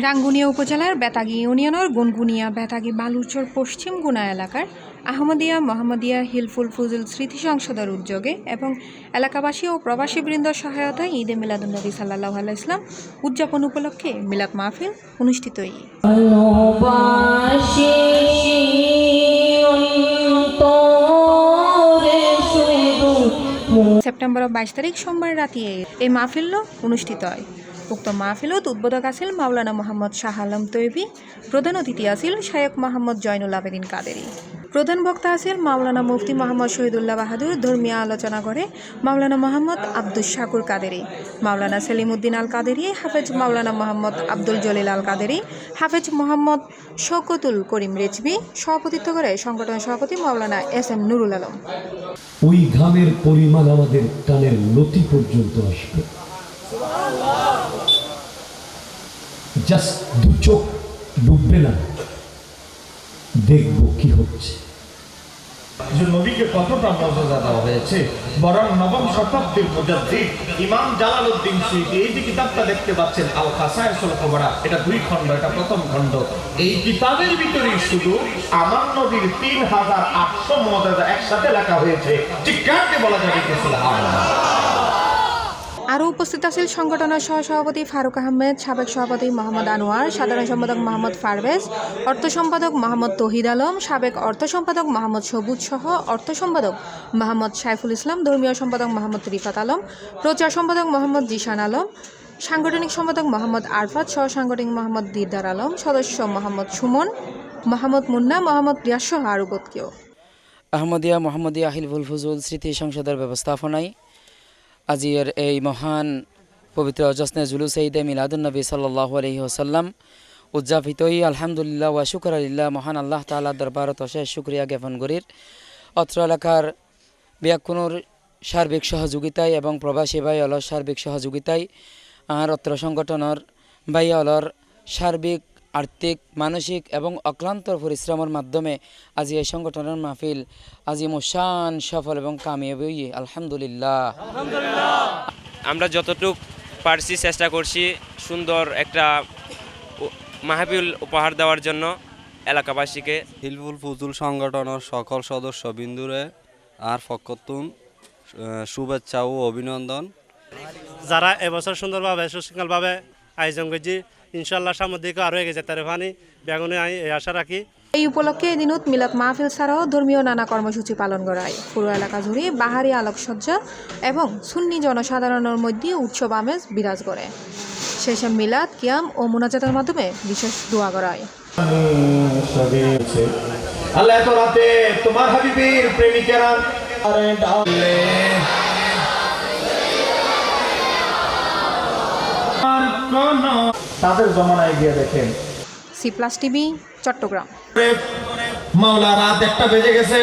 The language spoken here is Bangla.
রাঙ্গুনিয়া উপজেলার বেতাগী ইউনিয়নের গুনগুনিয়া বেতাগী বালুরচর পশ্চিম গুনা এলাকার আহমদিয়া মোহাম্মদিয়া হিলফুল ফুজুল স্মৃতি সংসদের উদ্যোগে এবং এলাকাবাসী ও প্রবাসীবৃন্দ সহায়তায় ঈদে মিলাদুন্নবী সাল্লাল্লাহু আলাইহি ওয়াসাল্লাম উদযাপন উপলক্ষে মিলাদ মাহফিল অনুষ্ঠিত। সেপ্টেম্বর 22 তারিখ সোমবার রাতে এই মাহফিল অনুষ্ঠিত হয়। উক্ত মাহফিলত উদ্বোধক আছিল মাওলানা মোহাম্মদ শাহ আলম তৈবী, প্রধান অতিথি আছিল শায়খ মোহাম্মদ জয়নুল আবেদিন কাদেরী, প্রধান বক্তা আছিল মাওলানা মুফতি মোহাম্মদ শহীদুল্লাহ বাহাদুর। ধর্মীয় আলোচনা করে মাওলানা মোহাম্মদ আব্দুস শাকুর কাদেরী, মাওলানা সেলিমউদ্দিন আল কাদেরী, হাফেজ মাওলানা মোহাম্মদ আব্দুল জলিল আল কাদেরী, হাফেজ মোহাম্মদ শওকতুল করিম রেজভী সভাপতিত্ব করে সংগঠনের সভাপতি মাওলানা SM নুরুল আলম। ওই ঘামের পরিমাণ আমাদের কানের লতি পর্যন্ত আসবে। জাস্ট দু চোখ ডুববে না, দেখব কি হচ্ছে। যে নবীকে কতটা মর্যাদা দেওয়া হয়েছে, বরং নবম শতাব্দীর মুজাদ্দিদ ইমাম জালালউদ্দিন সুয়ুতী এই যে কিতাবটা দেখতে পাচ্ছেন আল খাসায়েসুল কুবরা, এটা 2 খণ্ড, এটা প্রথম খণ্ড। এই কিতাবের ভিতরেই শুধু আমার নবীর 3800 মর্যাদা একসাথে লেখা হয়েছে। ঠিক কাকে বলা যাবে কি সুবহানাল্লাহ। আরও উপস্থিত আছেন সংগঠনের সহসভাপতি ফারুক আহমেদ, সাবেক সভাপতি মোহাম্মদ আনোয়ার, সাধারণ সম্পাদক মোহাম্মদ ফারভেজ, অর্থ সম্পাদক মোহাম্মদ তৌহিদ আলম, সাবেক অর্থ সম্পাদক মোহাম্মদ সবুজ সহ অর্থ সম্পাদক মোহাম্মদ সাইফুল ইসলাম, ধর্মীয় সম্পাদক মোহাম্মদ রিফাত আলম, প্রচার সম্পাদক মোহাম্মদ জিশান আলম, সাংগঠনিক সম্পাদক মোহাম্মদ আরফাত, সহ সাংগঠনিক মোহাম্মদ দিদার আলম, সদস্য মোহাম্মদ সুমন, মোহাম্মদ মুন্না, মোহাম্মদ রিয়াজ সহ আরও কেউ। আহমদিয়া মোহাম্মদিয়া হিলফুল ফুজুল স্মৃতি সংসদের ব্যবস্থাপনায় আজির এই মহান পবিত্র জশ্নে জুলুস ঈদে মিলাদুন্নবী সাল্লাল্লাহু আলাইহি ওয়াসাল্লাম উদযাপিতই আলহামদুলিল্লাহ ওয়া শুকরালিল্লাহ। মহান আল্লাহ তাআলার দরবারত অশেষ শুকরিয়া জ্ঞাপন করির অত্র এলাকার ব্যাকুণুর সার্বিক সহযোগিতায় এবং প্রবাসী ভাই অলর সার্বিক সহযোগিতায় আর অত্র সংগঠনের ভাই অলর সার্বিক আর্থিক মানসিক এবং অক্লান্ত পরিশ্রমের মাধ্যমে আজি এই সংগঠনের মাহফিল আজি মুশান সফল এবং কামিয়াবি হই আলহামদুলিল্লাহ। আমরা যতটুকু পারছি চেষ্টা করছি সুন্দর একটা মাহফিল উপহার দেওয়ার জন্য এলাকাবাসীকে। হিলফুল ফুজুল সংগঠনের সকল সদস্যবৃন্দুরে আর ফকতুন শুভেচ্ছা ও অভিনন্দন। যারা এবছর সুন্দরভাবে সুশৃঙ্খলভাবে আয়োজন করছি, ইনশাল্লাহ সামনের দিকে আরও এগিয়ে যেতে পারি বেগুনে আমি এই আশা রাখি। এই উপলক্ষে এদিনত মিলাদ মাহফিল ছাড়াও ধর্মীয় নানা কর্মসূচি পালন করা হয়। পুরো এলাকা জুড়ে বাহারি আলোকসজ্জা এবং সুন্নি জনসাধারণের মধ্যে উৎসব আমেজ বিরাজ করে। শেষে মিলাদ, কিয়াম ও মুনাজাতের মাধ্যমে বিশেষ দোয়া করা হয়। আল্লাহ এত রাতে তোমার হাবিবের প্রেমিকেরা তাদের জমানায় গিয়ে দেখেন। C+ TV, Chittagong. মাওলা রাত 1টা বেজে গেছে।